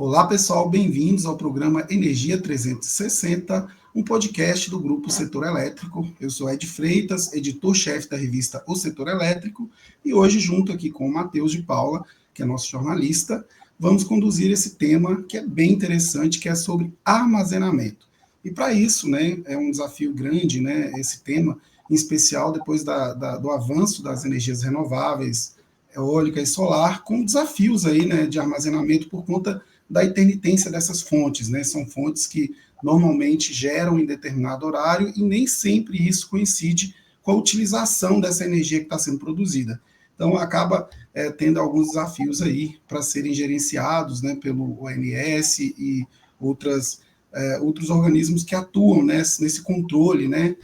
Olá, pessoal, bem-vindos ao programa Energia 360, um podcast do Grupo Setor Elétrico. Eu sou Ed Freitas, editor-chefe da revista O Setor Elétrico, e hoje, junto aqui com o Matheus de Paula, que é nosso jornalista, vamos conduzir esse tema que é bem interessante, que é sobre armazenamento. E para isso, né, é um desafio grande, né, esse tema, em especial depois do avanço das energias renováveis, eólica e solar, com desafios aí, né, de armazenamento por conta da intermitência dessas fontes, né? São fontes que normalmente geram em determinado horário e nem sempre isso coincide com a utilização dessa energia que está sendo produzida. Então, acaba tendo alguns desafios aí para serem gerenciados, né, pelo ONS e outros organismos que atuam, né, nesse controle, né,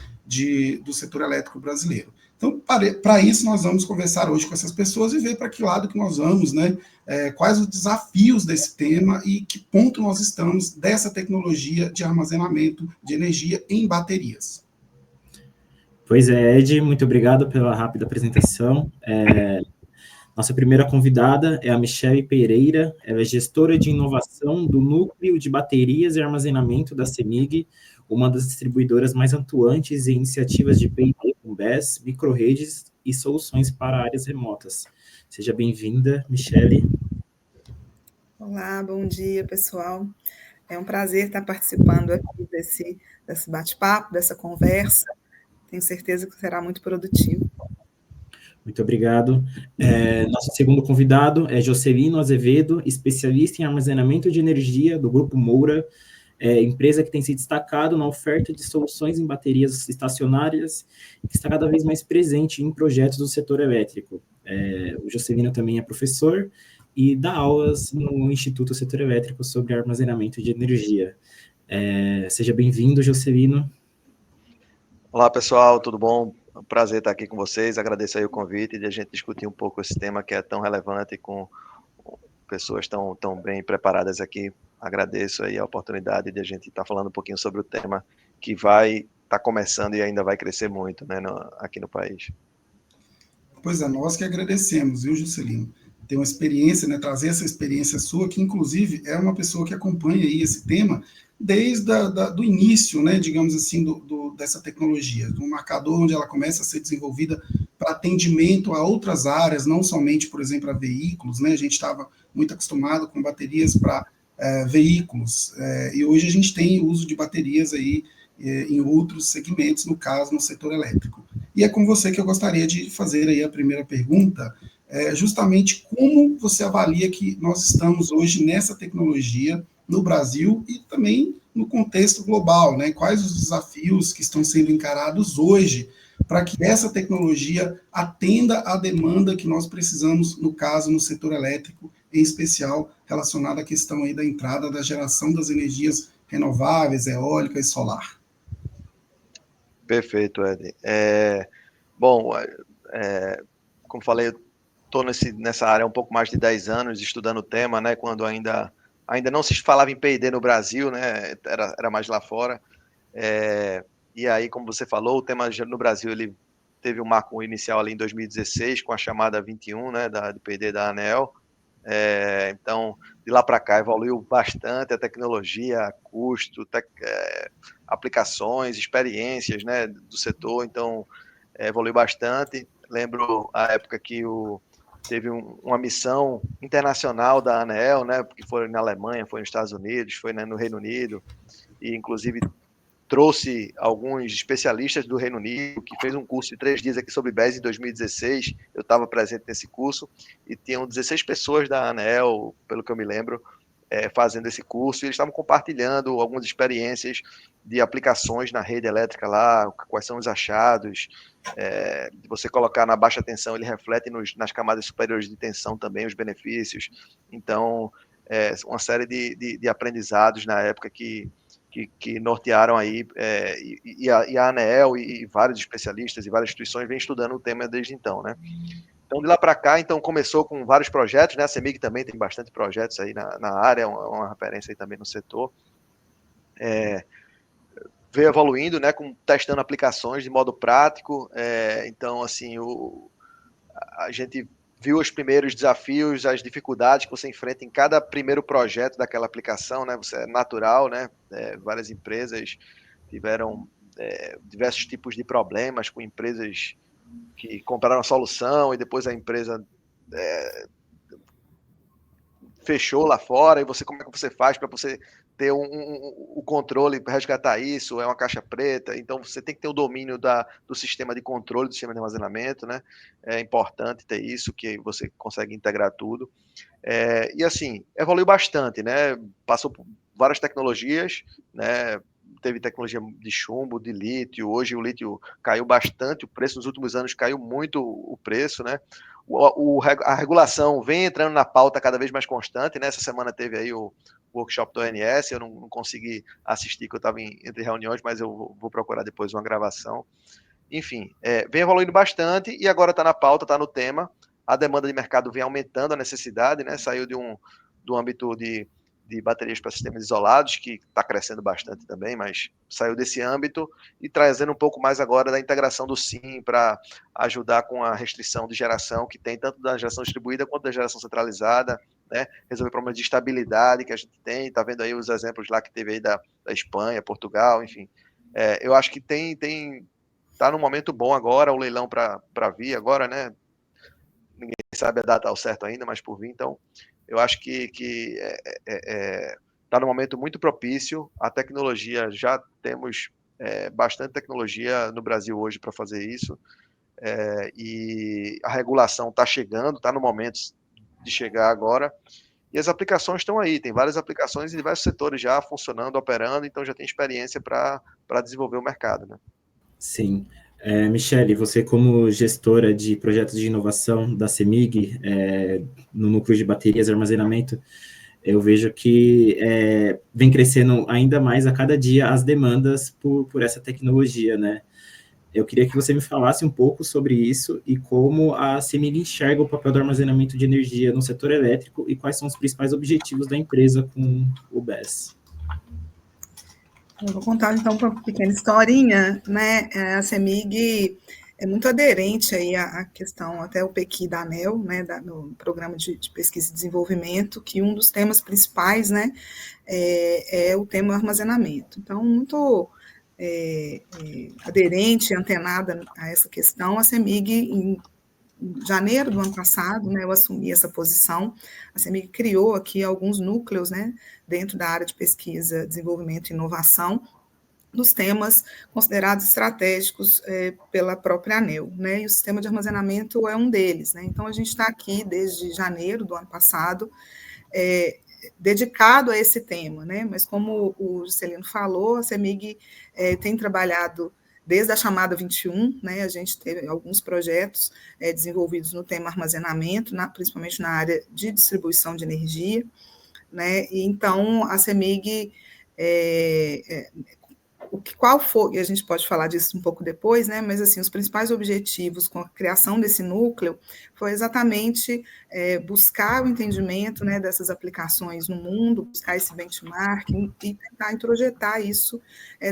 do setor elétrico brasileiro. Então, para isso, nós vamos conversar hoje com essas pessoas e ver para que lado que nós vamos, né? Quais os desafios desse tema e que ponto nós estamos dessa tecnologia de armazenamento de energia em baterias. Pois é, Ed, muito obrigado pela rápida apresentação. Nossa primeira convidada é a Michele Pereira, ela é gestora de inovação do Núcleo de Baterias e Armazenamento da CEMIG, uma das distribuidoras mais atuantes em iniciativas de P&D com BESS, microrredes e soluções para áreas remotas. Seja bem-vinda, Michele. Olá, bom dia, pessoal. É um prazer estar participando aqui desse bate-papo, dessa conversa. Tenho certeza que será muito produtivo. Muito obrigado. Nosso segundo convidado é Jocelino Azevedo, especialista em armazenamento de energia do Grupo Moura, empresa que tem se destacado na oferta de soluções em baterias estacionárias e que está cada vez mais presente em projetos do setor elétrico. O Jocelino também é professor e dá aulas no Instituto Setor Elétrico sobre armazenamento de energia. Seja bem-vindo, Jocelino. Olá, pessoal, tudo bom? É um prazer estar aqui com vocês. Agradeço aí o convite de a gente discutir um pouco esse tema que é tão relevante com pessoas tão bem preparadas aqui. Agradeço aí a oportunidade de a gente estar falando um pouquinho sobre o tema que vai estar começando e ainda vai crescer muito, né, aqui no país. Pois é, nós que agradecemos, viu, Juscelino? Ter uma experiência, né, trazer essa experiência sua, que inclusive é uma pessoa que acompanha aí esse tema desde do início, né, digamos assim, dessa tecnologia, do marcador onde ela começa a ser desenvolvida para atendimento a outras áreas, não somente, por exemplo, a veículos, né, a gente estava muito acostumado com baterias para veículos, e hoje a gente tem o uso de baterias aí em outros segmentos, no caso, no setor elétrico. E é com você que eu gostaria de fazer aí a primeira pergunta, justamente como você avalia que nós estamos hoje nessa tecnologia no Brasil e também no contexto global, né? Quais os desafios que estão sendo encarados hoje para que essa tecnologia atenda à demanda que nós precisamos, no caso, no setor elétrico, em especial relacionada à questão aí da entrada da geração das energias renováveis, eólica e solar. Perfeito, Ed. Bom, como falei, eu estou nessa área há um pouco mais de 10 anos, estudando o tema, né, quando ainda não se falava em P&D no Brasil, né, era mais lá fora. E aí, como você falou, o tema no Brasil ele teve um marco inicial ali em 2016, com a chamada 21, né, de P&D da ANEEL. Então, de lá para cá, evoluiu bastante a tecnologia, custo, aplicações, experiências, né, do setor. Então, evoluiu bastante. Lembro a época que teve uma missão internacional da ANEEL, né, porque foi na Alemanha, foi nos Estados Unidos, foi, né, no Reino Unido, e inclusive trouxe alguns especialistas do Reino Unido, que fez um curso de 3 dias aqui sobre BESS em 2016, eu estava presente nesse curso, e tinham 16 pessoas da ANEEL, pelo que eu me lembro, fazendo esse curso, e eles estavam compartilhando algumas experiências de aplicações na rede elétrica lá, quais são os achados, de você colocar na baixa tensão, ele reflete nas camadas superiores de tensão também os benefícios. Então, uma série de aprendizados na época que nortearam aí, e a ANEEL e vários especialistas e várias instituições vêm estudando o tema desde então, né? Então, de lá para cá, então, começou com vários projetos, né? A CEMIG também tem bastante projetos aí na área, uma referência aí também no setor. Veio evoluindo, né? Testando aplicações de modo prático. Então, assim, a gente viu os primeiros desafios, as dificuldades que você enfrenta em cada primeiro projeto daquela aplicação, né? Você é natural, né? Várias empresas tiveram diversos tipos de problemas com empresas que compraram a solução e depois a empresa fechou lá fora, e como é que você faz para você ter o controle para resgatar isso? É uma caixa preta, então você tem que ter o domínio do sistema de controle, do sistema de armazenamento, né? É importante ter isso, que você consegue integrar tudo. E assim, evoluiu bastante, né? Passou por várias tecnologias, né? Teve tecnologia de chumbo, de lítio. Hoje o lítio caiu bastante, o preço nos últimos anos caiu muito o preço, né? A regulação vem entrando na pauta cada vez mais constante, né? Essa semana teve aí o workshop do ONS, eu não consegui assistir, que eu estava entre reuniões, mas eu vou procurar depois uma gravação. Enfim, vem evoluindo bastante e agora está na pauta, está no tema. A demanda de mercado vem aumentando, a necessidade, né? Saiu do âmbito de baterias para sistemas isolados, que está crescendo bastante também, mas saiu desse âmbito e trazendo um pouco mais agora da integração do SIM para ajudar com a restrição de geração que tem, tanto da geração distribuída quanto da geração centralizada, né? Resolver problemas de estabilidade que a gente tem, está vendo aí os exemplos lá que teve aí da Espanha, Portugal, enfim. Eu acho que está num momento bom agora, o leilão para vir agora, né? Ninguém sabe a data ao certo ainda, mas por vir, então eu acho que está num momento muito propício. A tecnologia, já temos bastante tecnologia no Brasil hoje para fazer isso, e a regulação está chegando, está no momento de chegar agora, e as aplicações estão aí, tem várias aplicações em diversos setores já funcionando, operando, então já tem experiência para desenvolver o mercado, né? Sim. Michele, você como gestora de projetos de inovação da CEMIG, no núcleo de baterias e armazenamento, eu vejo que vem crescendo ainda mais a cada dia as demandas por essa tecnologia, né? Eu queria que você me falasse um pouco sobre isso e como a CEMIG enxerga o papel do armazenamento de energia no setor elétrico e quais são os principais objetivos da empresa com o BESS. Eu vou contar, então, uma pequena historinha, né? A CEMIG é muito aderente aí à questão, até o PEQI da ANEEL, né, no Programa de Pesquisa e Desenvolvimento, que um dos temas principais, né, é o tema armazenamento. Então, muito aderente, antenada a essa questão, a CEMIG, em janeiro do ano passado, né, eu assumi essa posição. A CEMIG criou aqui alguns núcleos, né, dentro da área de pesquisa, desenvolvimento e inovação, nos temas considerados estratégicos pela própria ANEEL, né, e o sistema de armazenamento é um deles, né. Então, a gente está aqui desde janeiro do ano passado, dedicado a esse tema, né, mas como o Juscelino falou, a CEMIG tem trabalhado desde a chamada 21, né, a gente teve alguns projetos desenvolvidos no tema armazenamento, principalmente na área de distribuição de energia, né, e então a CEMIG, qual foi, e a gente pode falar disso um pouco depois, né, mas assim, os principais objetivos com a criação desse núcleo foi exatamente buscar o entendimento, né, dessas aplicações no mundo, buscar esse benchmarking e tentar introjetar isso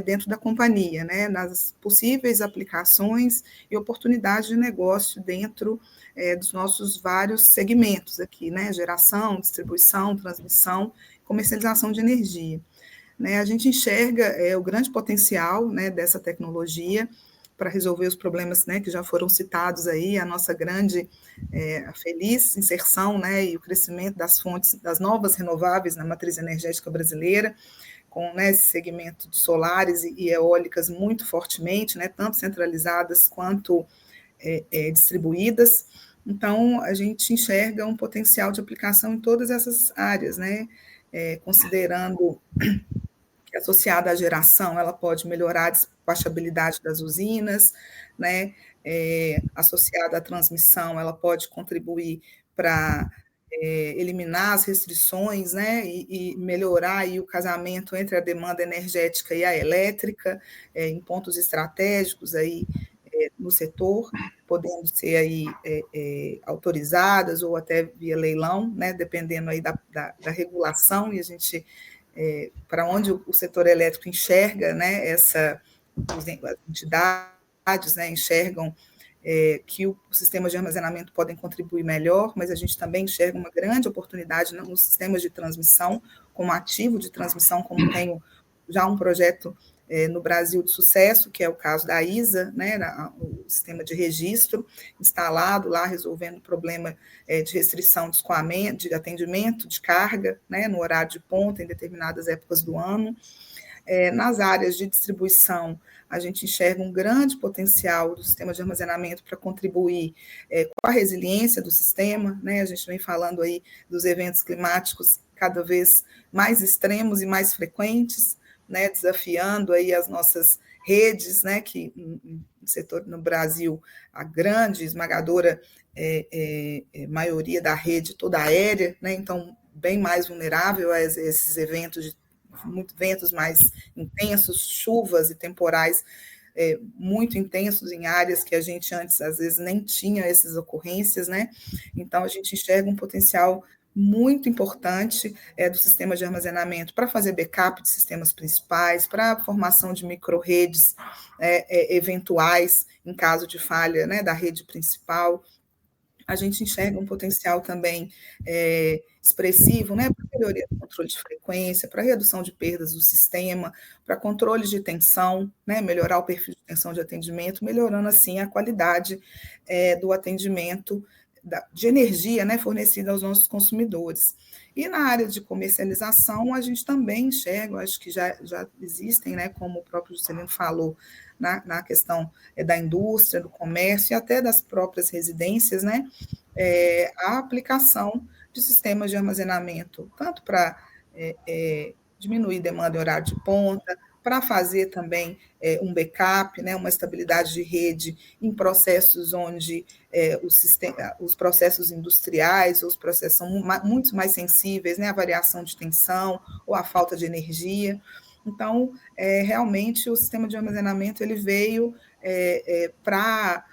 dentro da companhia, né, nas possíveis aplicações e oportunidades de negócio dentro dos nossos vários segmentos aqui, né, geração, distribuição, transmissão, comercialização de energia. Né, a gente enxerga o grande potencial, né, dessa tecnologia para resolver os problemas, né, que já foram citados aí, a nossa grande, feliz inserção, né, e o crescimento das fontes, das novas renováveis na matriz energética brasileira, com, né, esse segmento de solares e eólicas muito fortemente, né, tanto centralizadas quanto distribuídas. Então, a gente enxerga um potencial de aplicação em todas essas áreas, né, considerando que associada à geração, ela pode melhorar a despachabilidade das usinas, né? Associada à transmissão, ela pode contribuir para eliminar as restrições, né? E melhorar aí o casamento entre a demanda energética e a elétrica, em pontos estratégicos aí no setor, podendo ser aí autorizadas ou até via leilão, né? Dependendo aí da regulação, e a gente para onde o setor elétrico enxerga, né, as entidades, né, enxergam que o sistema de armazenamento podem contribuir melhor, mas a gente também enxerga uma grande oportunidade nos sistemas de transmissão, como ativo de transmissão, como tenho já um projeto no Brasil de sucesso, que é o caso da ISA, né, o sistema de registro instalado lá, resolvendo o problema de restrição de escoamento, de atendimento, de carga, né, no horário de ponta, em determinadas épocas do ano. Nas áreas de distribuição, a gente enxerga um grande potencial do sistema de armazenamento para contribuir com a resiliência do sistema, né? A gente vem falando aí dos eventos climáticos cada vez mais extremos e mais frequentes, né? Desafiando aí as nossas redes, né? Que no setor, no Brasil, a grande, esmagadora maioria da rede toda aérea, né? Então, bem mais vulnerável a esses eventos ventos mais intensos, chuvas e temporais muito intensos em áreas que a gente antes, às vezes, nem tinha essas ocorrências, né? Então, a gente enxerga um potencial muito importante do sistema de armazenamento para fazer backup de sistemas principais, para a formação de micro-redes eventuais, em caso de falha, né, da rede principal. A gente enxerga um potencial também expressivo, né, para melhoria do controle de frequência, para redução de perdas do sistema, para controle de tensão, né, melhorar o perfil de tensão de atendimento, melhorando, assim, a qualidade do atendimento de energia, né, fornecida aos nossos consumidores. E na área de comercialização, a gente também enxerga, acho que já existem, né, como o próprio Juscelino falou, na questão da indústria, do comércio e até das próprias residências, né, a aplicação de sistemas de armazenamento, tanto para diminuir demanda em horário de ponta, para fazer também um backup, né, uma estabilidade de rede em processos onde os processos industriais, os processos são muito mais sensíveis, né, à variação de tensão ou à falta de energia. Então, realmente, o sistema de armazenamento ele veio para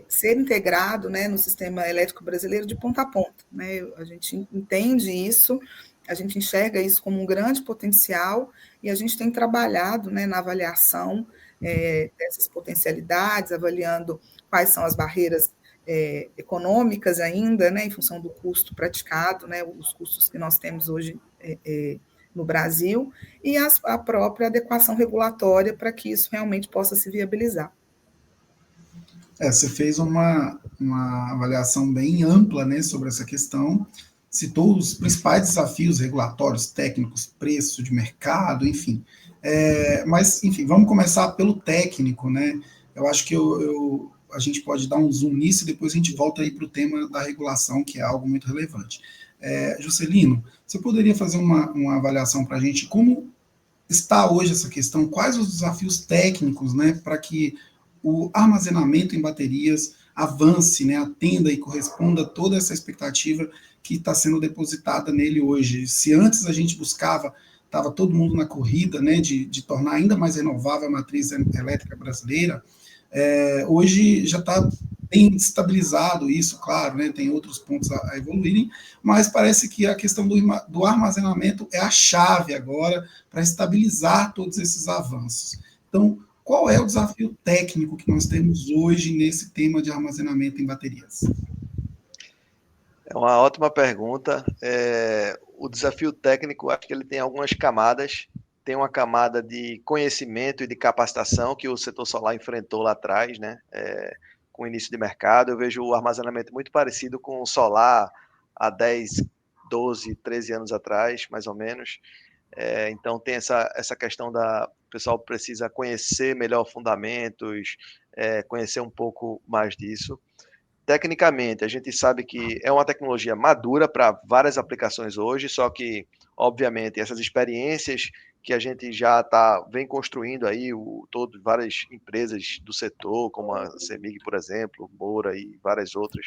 ser integrado, né, no sistema elétrico brasileiro de ponta a ponta, né? A gente entende isso, a gente enxerga isso como um grande potencial e a gente tem trabalhado, né, na avaliação dessas potencialidades, avaliando quais são as barreiras econômicas ainda, né, em função do custo praticado, né, os custos que nós temos hoje no Brasil, e a própria adequação regulatória para que isso realmente possa se viabilizar. Você fez uma avaliação bem ampla, né, sobre essa questão, citou os principais desafios regulatórios, técnicos, preço de mercado, enfim. Mas, enfim, vamos começar pelo técnico, né? Eu acho que a gente pode dar um zoom nisso e depois a gente volta aí para o tema da regulação, que é algo muito relevante. Juscelino, você poderia fazer uma avaliação para a gente como está hoje essa questão, quais os desafios técnicos, né, para que o armazenamento em baterias avance, né, atenda e corresponda a toda essa expectativa que está sendo depositada nele hoje. Se antes a gente buscava, estava todo mundo na corrida, né, de tornar ainda mais renovável a matriz elétrica brasileira, hoje já está bem estabilizado isso, claro, né, tem outros pontos a evoluírem, mas parece que a questão do armazenamento é a chave agora para estabilizar todos esses avanços. Então, qual é o desafio técnico que nós temos hoje nesse tema de armazenamento em baterias? É uma ótima pergunta. O desafio técnico, acho que ele tem algumas camadas. Tem uma camada de conhecimento e de capacitação que o setor solar enfrentou lá atrás, né? Com o início de mercado. Eu vejo o armazenamento muito parecido com o solar há 10, 12, 13 anos atrás, mais ou menos. Então tem essa questão o pessoal precisa conhecer melhor fundamentos, conhecer um pouco mais disso. Tecnicamente, a gente sabe que é uma tecnologia madura para várias aplicações hoje, só que, obviamente, essas experiências que a gente já vem construindo aí, várias empresas do setor, como a CEMIG, por exemplo, Moura e várias outras,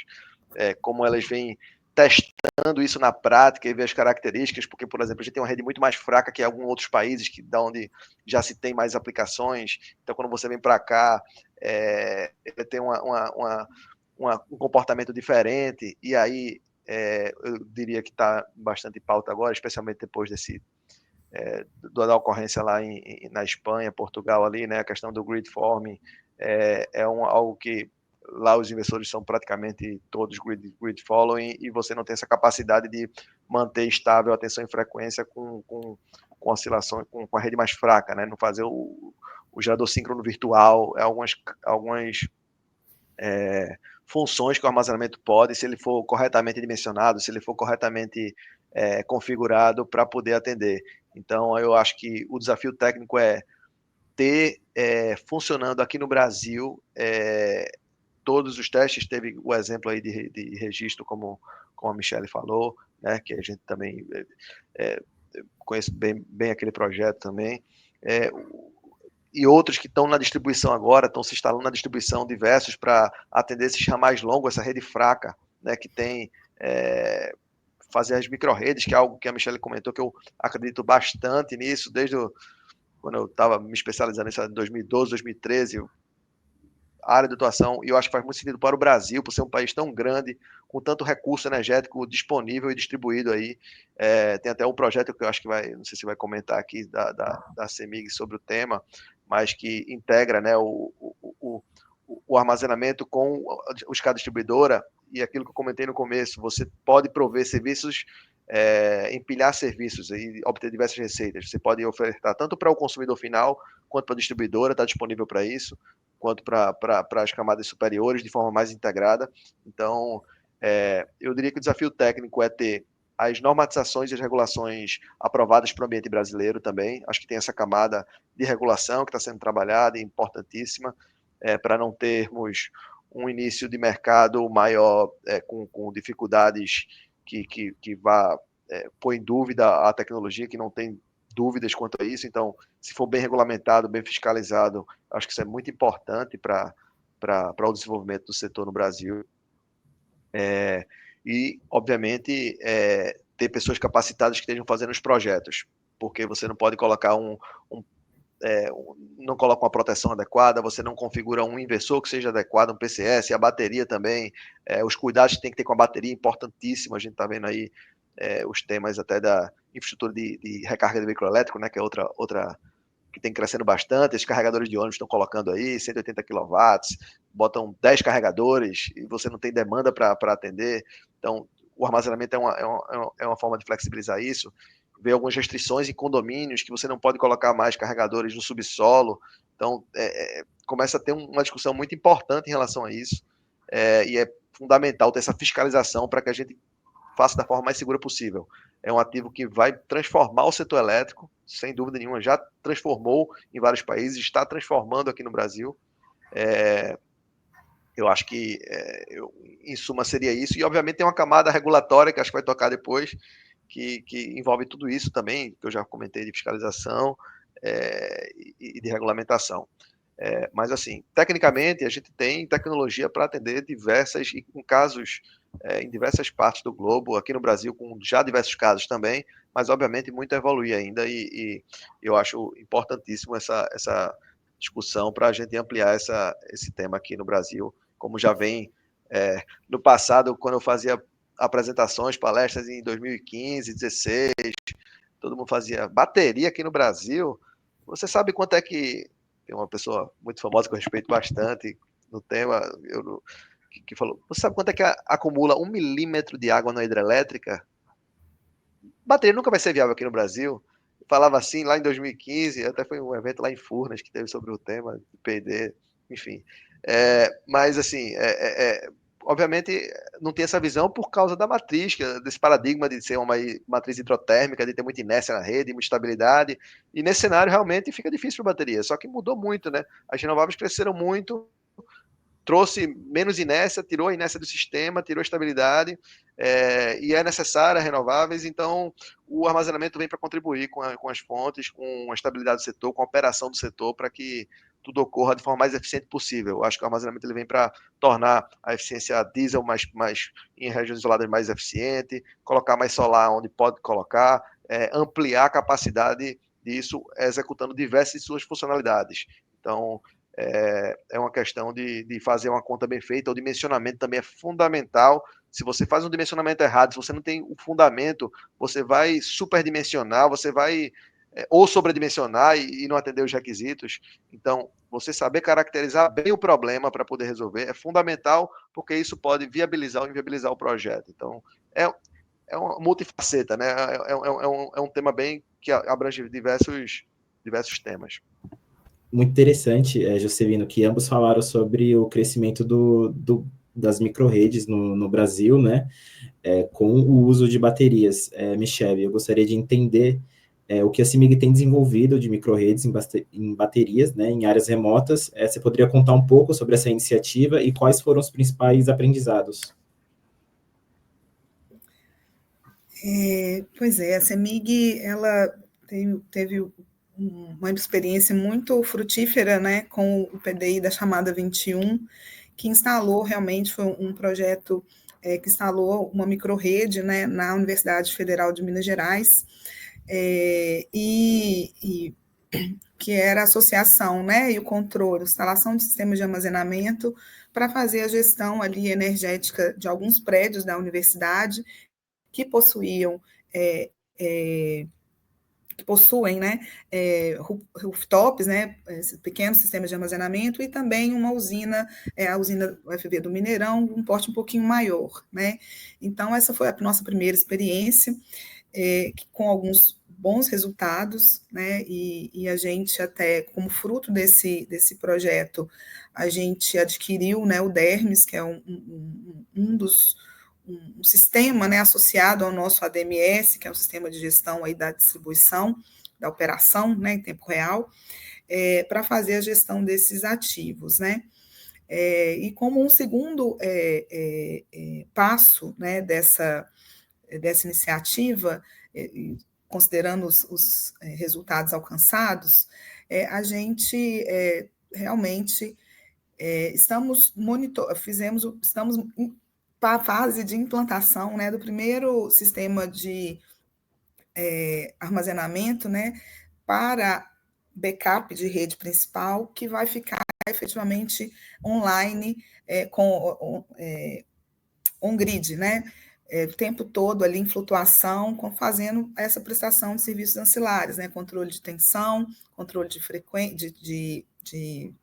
como elas vêm testando isso na prática e ver as características, porque, por exemplo, a gente tem uma rede muito mais fraca que alguns outros países, onde já se tem mais aplicações. Então, quando você vem para cá, ele tem um comportamento diferente, e aí eu diria que está bastante em pauta agora, especialmente depois da ocorrência lá na Espanha, Portugal ali, né, a questão do grid forming, algo que lá os investidores são praticamente todos grid following, e você não tem essa capacidade de manter estável a tensão e frequência com oscilação, com a rede mais fraca, né? Não fazer o gerador síncrono virtual, algumas funções que o armazenamento pode, se ele for corretamente dimensionado, se ele for corretamente configurado para poder atender. Então, eu acho que o desafio técnico é ter funcionando aqui no Brasil todos os testes. Teve o exemplo aí de registro, como a Michelle falou, né, que a gente também conhece bem aquele projeto também, e outros que estão na distribuição agora, estão se instalando na distribuição diversos para atender esses ramais longos, essa rede fraca, né, que tem fazer as micro-redes, que é algo que a Michelle comentou, que eu acredito bastante nisso, desde quando eu estava me especializando nisso em 2012, 2013, a área de atuação, e eu acho que faz muito sentido para o Brasil, por ser um país tão grande, com tanto recurso energético disponível e distribuído aí. Tem até um projeto que eu acho que não sei se vai comentar aqui, da CEMIG sobre o tema, mas que integra, né, o armazenamento com a escada distribuidora, e aquilo que eu comentei no começo, você pode prover serviços, empilhar serviços e obter diversas receitas. Você pode ofertar tanto para o consumidor final, quanto para a distribuidora, está disponível para isso, quanto para as camadas superiores, de forma mais integrada. Então, eu diria que o desafio técnico é ter as normatizações e as regulações aprovadas para o ambiente brasileiro também. Acho que tem essa camada de regulação que está sendo trabalhada, importantíssima, para não termos um início de mercado maior, com dificuldades que vá pôr em dúvida a tecnologia, que não tem dúvidas quanto a isso. Então, se for bem regulamentado, bem fiscalizado, acho que isso é muito importante para o desenvolvimento do setor no Brasil. E, obviamente, ter pessoas capacitadas que estejam fazendo os projetos, porque você não pode colocar não coloca uma proteção adequada, você não configura um inversor que seja adequado, um PCS, a bateria também, os cuidados que tem que ter com a bateria, importantíssimo. A gente está vendo aí os temas até da infraestrutura de recarga de veículo elétrico, né, que é outra que tem crescendo bastante. Esses carregadores de ônibus estão colocando aí 180 kW, botam 10 carregadores e você não tem demanda para atender. Então, o armazenamento é uma forma de flexibilizar isso. Vê algumas restrições em condomínios, que você não pode colocar mais carregadores no subsolo. Então, começa a ter uma discussão muito importante em relação a isso, e é fundamental ter essa fiscalização para que a gente faça da forma mais segura possível. É um ativo que vai transformar o setor elétrico, sem dúvida nenhuma, já transformou em vários países, está transformando aqui no Brasil. Eu acho que, em suma, seria isso. E, obviamente, tem uma camada regulatória, que acho que vai tocar depois, que envolve tudo isso também, que eu já comentei, de fiscalização e de regulamentação. Mas, assim, tecnicamente, a gente tem tecnologia para atender diversas, e com casos em diversas partes do globo, aqui no Brasil, com já diversos casos também, mas, obviamente, muito a evoluir ainda, e eu acho importantíssimo essa discussão para a gente ampliar esse tema aqui no Brasil, como já vem no passado, quando eu fazia apresentações, palestras em 2015, 2016, todo mundo fazia bateria aqui no Brasil. Você sabe quanto é que... Tem uma pessoa muito famosa que eu respeito bastante no tema, que falou, você sabe quanto é que acumula 1 milímetro de água na hidrelétrica? Bateria nunca vai ser viável aqui no Brasil. Falava assim lá em 2015, até foi um evento lá em Furnas que teve sobre o tema de P&D, enfim. Mas, assim, obviamente, não tem essa visão por causa da matriz, desse paradigma de ser uma matriz hidrotérmica, de ter muita inércia na rede, muita estabilidade, e nesse cenário realmente fica difícil para a bateria, só que mudou muito, né? As renováveis cresceram muito, trouxe menos inércia, tirou a inércia do sistema, tirou a estabilidade, e é necessária renováveis. Então o armazenamento vem para contribuir com as fontes, com a estabilidade do setor, com a operação do setor, para que tudo ocorra de forma mais eficiente possível. Eu acho que o armazenamento ele vem para tornar a eficiência diesel mais em regiões isoladas mais eficiente, colocar mais solar onde pode colocar, ampliar a capacidade disso, executando diversas de suas funcionalidades. Então, é uma questão de fazer uma conta bem feita. O dimensionamento também é fundamental. Se você faz um dimensionamento errado, se você não tem o fundamento, você vai superdimensionar, você vai ou sobredimensionar e não atender os requisitos. Então, você saber caracterizar bem o problema para poder resolver é fundamental, porque isso pode viabilizar ou inviabilizar o projeto. Então, é uma multifaceta, né? É um tema bem que abrange diversos temas. Muito interessante, Juscelino, que ambos falaram sobre o crescimento das microrredes no Brasil, né, com o uso de baterias. Michele, eu gostaria de entender o que a CEMIG tem desenvolvido de microrredes em baterias, né, em áreas remotas. Você poderia contar um pouco sobre essa iniciativa e quais foram os principais aprendizados? Pois é, a CEMIG, ela teve uma experiência muito frutífera, né, com o PDI da chamada 21, que instalou realmente, foi um projeto que instalou uma microrrede, né, na Universidade Federal de Minas Gerais, e que era a associação, né, e o controle, instalação de sistemas de armazenamento para fazer a gestão ali energética de alguns prédios da universidade que possuíam que possuem, né, rooftops, né, pequenos sistemas de armazenamento, e também uma usina, a usina UFV do Mineirão, um porte um pouquinho maior, né. Então, essa foi a nossa primeira experiência, com alguns bons resultados, né, e a gente até, como fruto desse projeto, a gente adquiriu, né, o DERMS, que é um sistema, né, associado ao nosso ADMS, que é um sistema de gestão aí da distribuição, da operação, né, em tempo real, para fazer a gestão desses ativos, né. E como um segundo passo, né, dessa iniciativa, considerando os resultados alcançados, a gente realmente estamos para a fase de implantação, né, do primeiro sistema de armazenamento, né, para backup de rede principal, que vai ficar efetivamente online com on-grid, né, o tempo todo ali em flutuação, fazendo essa prestação de serviços ancilares, né, controle de tensão, controle de frequência, de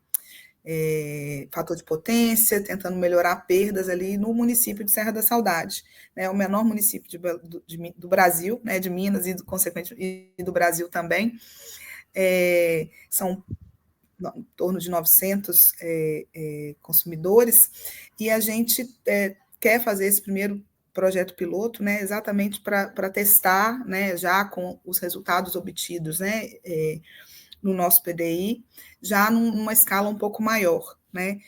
fator de potência, tentando melhorar perdas ali no município de Serra da Saudade, né, o menor município do Brasil, né, de Minas e, consequentemente, do Brasil também. São em torno de 900 consumidores, e a gente quer fazer esse primeiro projeto piloto, né, exatamente para testar, né, já com os resultados obtidos, né, no nosso PDI, já numa escala um pouco maior, né?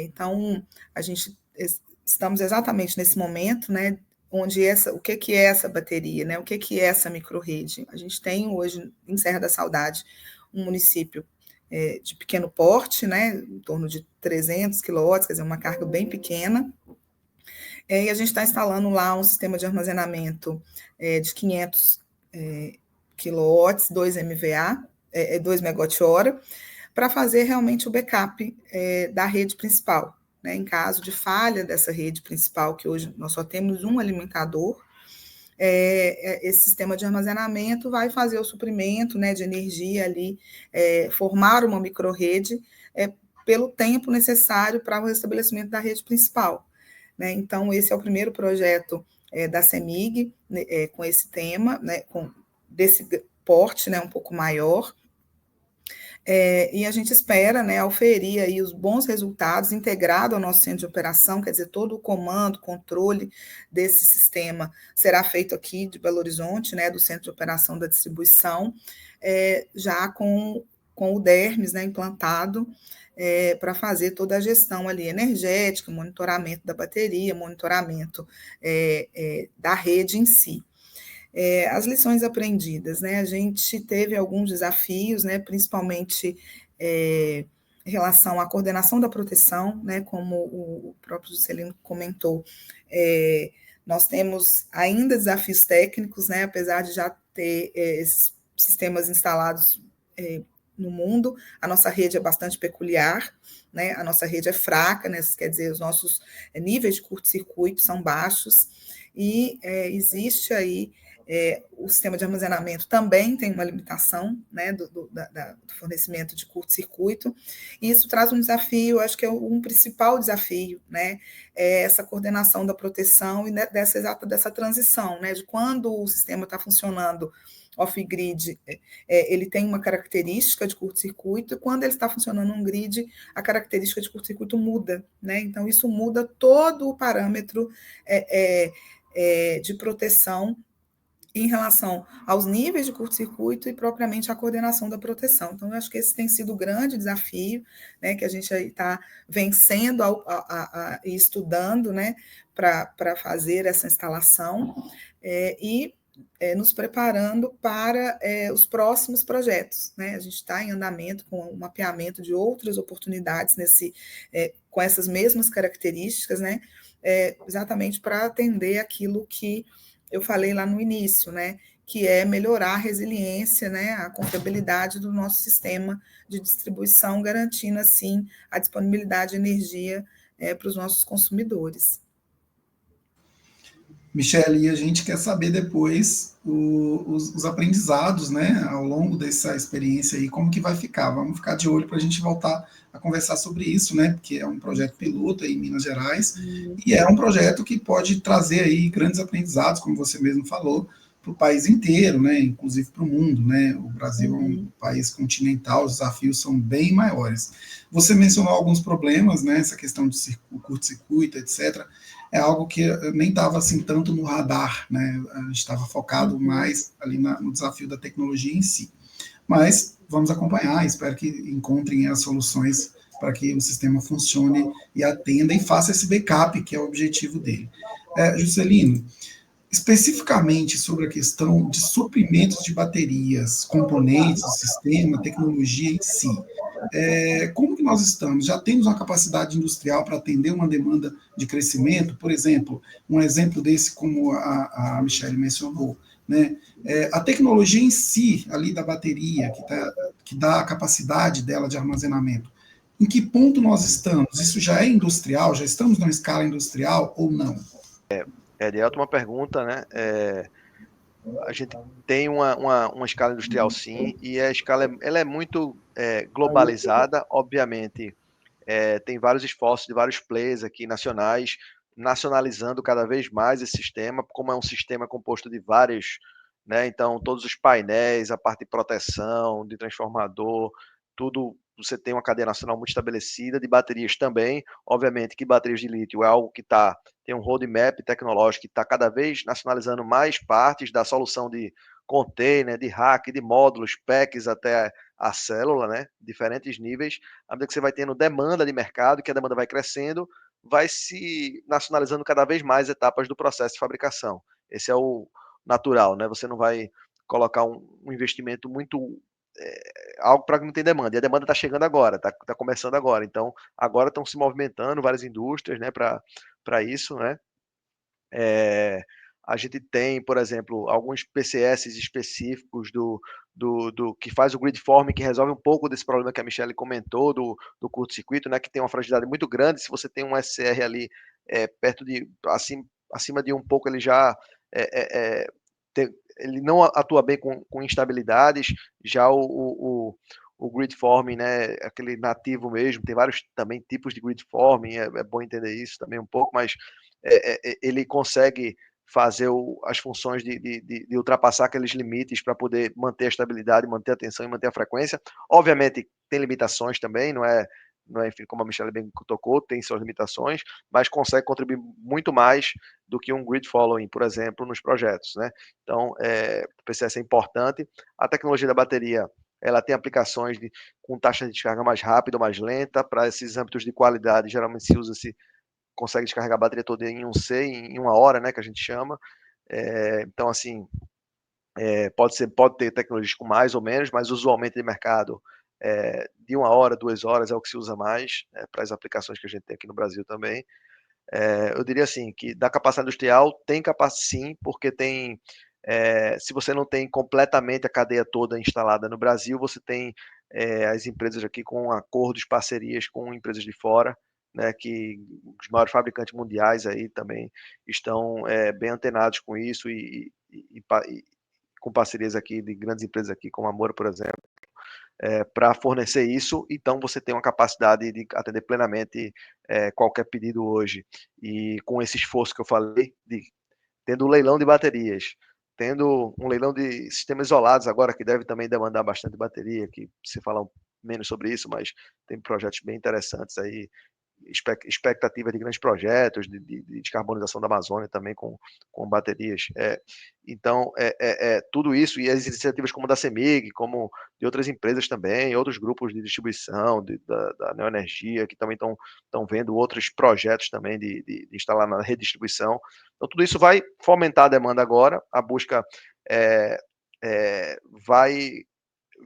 Então, a gente estamos exatamente nesse momento, né, onde o que é essa bateria, né? O que é essa microrrede? A gente tem hoje, em Serra da Saudade, um município de pequeno porte, né, em torno de 300 quilowatts, quer dizer, uma carga bem pequena, e a gente está instalando lá um sistema de armazenamento de 500 quilowatts, 2 MVA, 2 megawatt-hora, para fazer realmente o backup da rede principal, né, em caso de falha dessa rede principal, que hoje nós só temos um alimentador, esse sistema de armazenamento vai fazer o suprimento, né, de energia ali, formar uma microrrede pelo tempo necessário para o restabelecimento da rede principal, né. Então, esse é o primeiro projeto da CEMIG, né, com esse tema, né, desse porte, né, um pouco maior, e a gente espera, né, auferir aí os bons resultados integrado ao nosso centro de operação, quer dizer, todo o comando, controle desse sistema será feito aqui de Belo Horizonte, né, do centro de operação da distribuição, já com o DERMS, né, implantado, para fazer toda a gestão ali energética, monitoramento da bateria, monitoramento da rede em si. As lições aprendidas, né? A gente teve alguns desafios, né? Principalmente em relação à coordenação da proteção, né? Como o próprio Juscelino comentou, nós temos ainda desafios técnicos, né? Apesar de já ter sistemas instalados no mundo, a nossa rede é bastante peculiar, né? A nossa rede é fraca, né? Quer dizer, os nossos níveis de curto-circuito são baixos, e existe aí O sistema de armazenamento também tem uma limitação, né, do fornecimento de curto-circuito, e isso traz um desafio, acho que é um principal desafio, né, essa coordenação da proteção e dessa transição, né, de quando o sistema está funcionando off-grid, ele tem uma característica de curto-circuito, e quando ele está funcionando um grid, a característica de curto-circuito muda, né? Então, isso muda todo o parâmetro de proteção em relação aos níveis de curto-circuito e propriamente à coordenação da proteção. Então, eu acho que esse tem sido o grande desafio, né, que a gente está vencendo e estudando, né, para fazer essa instalação, e nos preparando para os próximos projetos, né? A gente está em andamento com o mapeamento de outras oportunidades com essas mesmas características, né? Exatamente para atender aquilo que eu falei lá no início, né? Que é melhorar a resiliência, né? A confiabilidade do nosso sistema de distribuição, garantindo assim a disponibilidade de energia para os nossos consumidores. Michele, e a gente quer saber depois os aprendizados, né, ao longo dessa experiência aí, como que vai ficar. Vamos ficar de olho para a gente voltar a conversar sobre isso, né, porque é um projeto piloto aí em Minas Gerais, e é um projeto que pode trazer aí grandes aprendizados, como você mesmo falou, para o país inteiro, né, inclusive para o mundo, né. O Brasil é um país continental, os desafios são bem maiores. Você mencionou alguns problemas, né, essa questão de curto-circuito, etc., é algo que nem estava assim tanto no radar, né? A gente estava focado mais ali no desafio da tecnologia em si. Mas vamos acompanhar, espero que encontrem as soluções para que o sistema funcione e atenda e faça esse backup, que é o objetivo dele. Juscelino, especificamente sobre a questão de suprimentos de baterias, componentes do sistema, tecnologia em si. Como que nós estamos? Já temos uma capacidade industrial para atender uma demanda de crescimento? Por exemplo, um exemplo desse, como a Michele mencionou, né? A tecnologia em si, ali da bateria, que dá a capacidade dela de armazenamento, em que ponto nós estamos? Isso já é industrial? Já estamos numa escala industrial ou não? De ótima pergunta, né? A gente tem uma escala industrial, sim, e a escala ela é muito globalizada, obviamente. Tem vários esforços de vários players aqui nacionais, nacionalizando cada vez mais esse sistema, como é um sistema composto de vários, né? Então, todos os painéis, a parte de proteção, de transformador, tudo, você tem uma cadeia nacional muito estabelecida, de baterias também. Obviamente que baterias de lítio é algo que tem um roadmap tecnológico que está cada vez nacionalizando mais partes da solução de container, de rack, de módulos, packs até a célula, né? Diferentes níveis. À medida que você vai tendo demanda de mercado, que a demanda vai crescendo, vai se nacionalizando cada vez mais etapas do processo de fabricação. Esse é o natural, né? Você não vai colocar um investimento muito algo para que não tem demanda. E a demanda está chegando agora, está começando agora. Então, agora estão se movimentando várias indústrias, né, para isso, né? A gente tem, por exemplo, alguns PCS específicos do que faz o grid forming, que resolve um pouco desse problema que a Michele comentou, do curto-circuito, né, que tem uma fragilidade muito grande. Se você tem um SCR ali perto de, acima de um pouco, ele já ele não atua bem com instabilidades. Já o grid forming, né, aquele nativo mesmo, tem vários também tipos de grid forming, é bom entender isso também um pouco, mas ele consegue fazer as funções de ultrapassar aqueles limites para poder manter a estabilidade, manter a tensão e manter a frequência. Obviamente, tem limitações também, não é, enfim, como a Michele bem tocou, tem suas limitações, mas consegue contribuir muito mais do que um grid following, por exemplo, nos projetos, né? Então, o PCS é importante. A tecnologia da bateria, ela tem aplicações com taxa de descarga mais rápida ou mais lenta. Para esses âmbitos de qualidade, geralmente se usa-se, consegue descarregar a bateria toda em 1C, em 1 hora, né, que a gente chama. Então, assim, pode ter tecnologias com mais ou menos, mas usualmente de mercado, de 1 hora, 2 horas é o que se usa mais, para as aplicações que a gente tem aqui no Brasil também. Eu diria assim, que da capacidade industrial, tem capacidade sim, porque tem, se você não tem completamente a cadeia toda instalada no Brasil, você tem as empresas aqui com acordos, parcerias com empresas de fora, né, que os maiores fabricantes mundiais aí também estão bem antenados com isso e com parcerias aqui de grandes empresas aqui, como a Moura, por exemplo, para fornecer isso. Então você tem uma capacidade de atender plenamente qualquer pedido hoje. E com esse esforço que eu falei, tendo um leilão de baterias, tendo um leilão de sistemas isolados agora, que deve também demandar bastante bateria, que você fala menos sobre isso, mas tem projetos bem interessantes aí, expectativa de grandes projetos de descarbonização da Amazônia também com baterias. Então, tudo isso, e as iniciativas como a da CEMIG, como de outras empresas também, outros grupos de distribuição, da Neoenergia, que também estão vendo outros projetos também de instalar na redistribuição. Então, tudo isso vai fomentar a demanda agora, a busca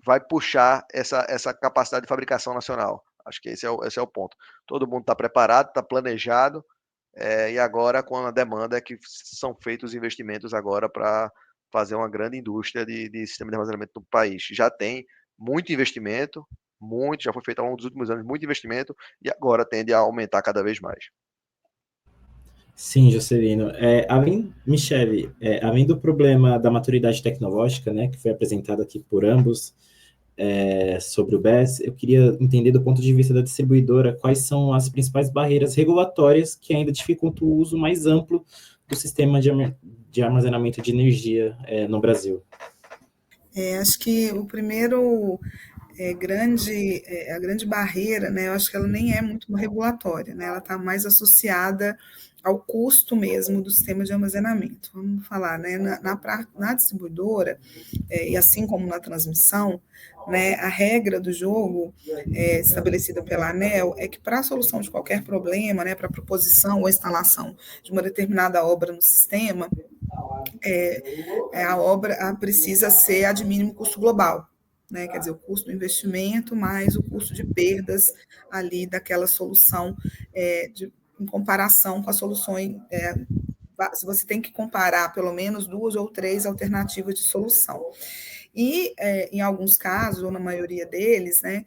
vai puxar essa capacidade de fabricação nacional. Acho que esse é o ponto. Todo mundo está preparado, está planejado, e agora, com a demanda, é que são feitos investimentos agora para fazer uma grande indústria de sistema de armazenamento no país. Já tem muito investimento, já foi feito ao longo dos últimos anos muito investimento, e agora tende a aumentar cada vez mais. Sim, Juscelino. Michele, além do problema da maturidade tecnológica, né, que foi apresentado aqui por ambos, sobre o BES, eu queria entender do ponto de vista da distribuidora quais são as principais barreiras regulatórias que ainda dificultam o uso mais amplo do sistema de armazenamento de energia no Brasil. Acho que o primeiro a grande barreira, né, eu acho que ela nem é muito regulatória, né, ela está mais associada ao custo mesmo do sistema de armazenamento. Vamos falar, né, na distribuidora, e assim como na transmissão, né, a regra do jogo estabelecida pela ANEEL é que para a solução de qualquer problema, né, para a proposição ou instalação de uma determinada obra no sistema, a obra precisa ser a de mínimo custo global. Né, quer dizer, o custo do investimento mais o custo de perdas ali daquela solução em comparação com as soluções. Se você tem que comparar pelo menos 2 ou 3 alternativas de solução. E, em alguns casos, ou na maioria deles, né,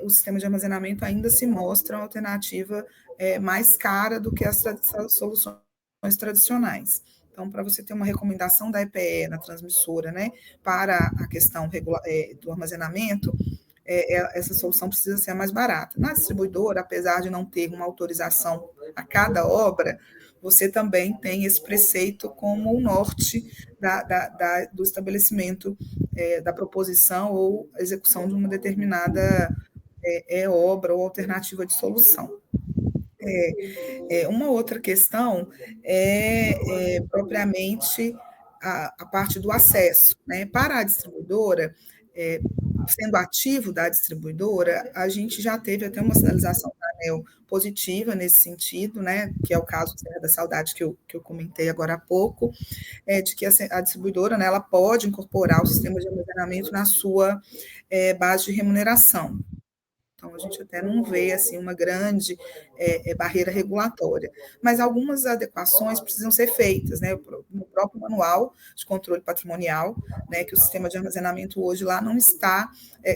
o sistema de armazenamento ainda se mostra uma alternativa mais cara do que as soluções tradicionais. Então, para você ter uma recomendação da EPE na transmissora, né, para a questão do armazenamento, essa solução precisa ser a mais barata. Na distribuidora, apesar de não ter uma autorização a cada obra, você também tem esse preceito como o norte do estabelecimento da proposição ou execução de uma determinada obra ou alternativa de solução. Uma outra questão é propriamente a parte do acesso, né? Para a distribuidora, sendo ativo da distribuidora, a gente já teve até uma sinalização da ANEEL positiva nesse sentido, né? Que é o caso da Saudade que eu comentei agora há pouco, de que a distribuidora, né, ela pode incorporar o sistema de armazenamento na sua base de remuneração. Então, a gente até não vê assim, uma grande barreira regulatória. Mas algumas adequações precisam ser feitas, né? No próprio manual de controle patrimonial, né, que o sistema de armazenamento hoje lá não está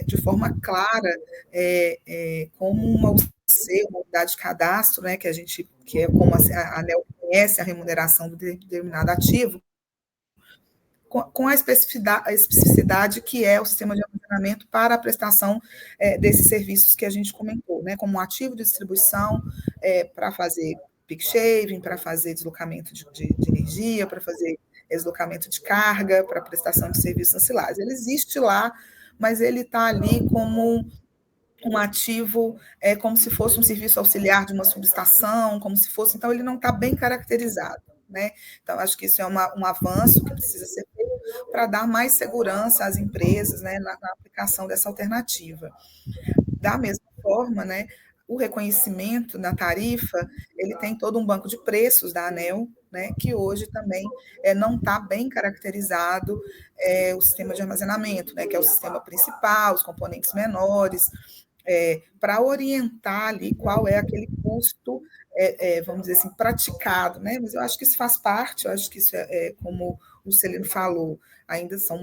de forma clara como uma UC, uma unidade de cadastro, né, que é como a ANEEL conhece a remuneração do determinado ativo, com a especificidade que é o sistema de armazenamento para a prestação desses serviços que a gente comentou, né, como um ativo de distribuição para fazer peak shaving, para fazer deslocamento de energia, para fazer deslocamento de carga, para prestação de serviços ancilares. Ele existe lá, mas ele está ali como um ativo, como se fosse um serviço auxiliar de uma subestação, como se fosse, então ele não está bem caracterizado. Né? Então, acho que isso é um avanço que precisa ser feito para dar mais segurança às empresas, né, na aplicação dessa alternativa. Da mesma forma, né, o reconhecimento na tarifa, ele tem todo um banco de preços da ANEEL, né, que hoje também não está bem caracterizado o sistema de armazenamento, né, que é o sistema principal, os componentes menores, para orientar ali qual é aquele custo, vamos dizer assim, praticado, né? Mas eu acho que isso faz parte, eu acho que isso como o Celino falou, ainda são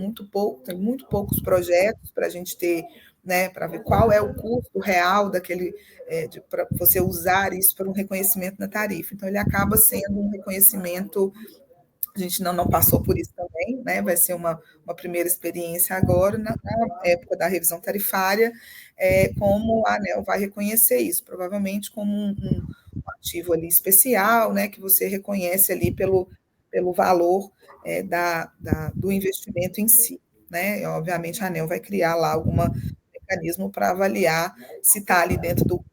tem muito poucos projetos para a gente ter, né, para ver qual é o custo real daquele, para você usar isso para um reconhecimento na tarifa. Então, ele acaba sendo um reconhecimento A gente não passou por isso também, né? Vai ser uma primeira experiência agora, na época da revisão tarifária, como a ANEEL vai reconhecer isso, provavelmente como um ativo ali especial, né? Que você reconhece ali pelo valor do investimento em si, né? E, obviamente, a ANEEL vai criar lá algum mecanismo para avaliar se está ali dentro do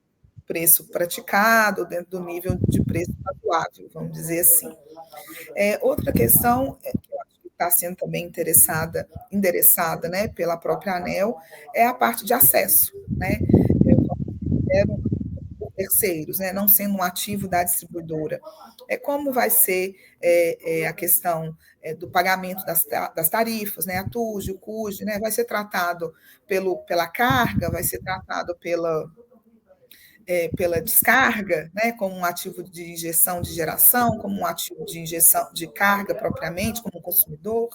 preço praticado, dentro do nível de preço razoável, vamos dizer assim. Outra questão que eu acho que está sendo também endereçada, né, pela própria ANEEL, é a parte de acesso, né, por terceiros, né, não sendo um ativo da distribuidora. Como vai ser a questão do pagamento das tarifas, né, a TUJ, o CUJ, né, vai ser tratado pela carga, vai ser tratado pela descarga, né, como um ativo de injeção de geração, como um ativo de injeção de carga propriamente, como consumidor,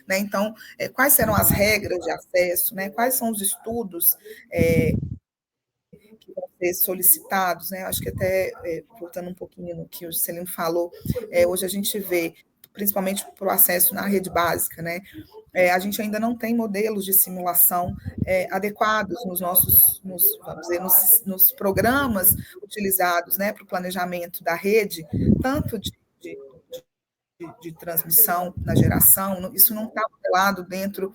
né? Então, quais serão as regras de acesso, né? Quais são os estudos que vão ser solicitados, né? Acho que até, voltando um pouquinho no que o Celino falou, hoje a gente vê, principalmente para o acesso na rede básica, né? A gente ainda não tem modelos de simulação adequados vamos dizer, nos programas utilizados, né, para o planejamento da rede, tanto de transmissão na geração, isso não está modelado dentro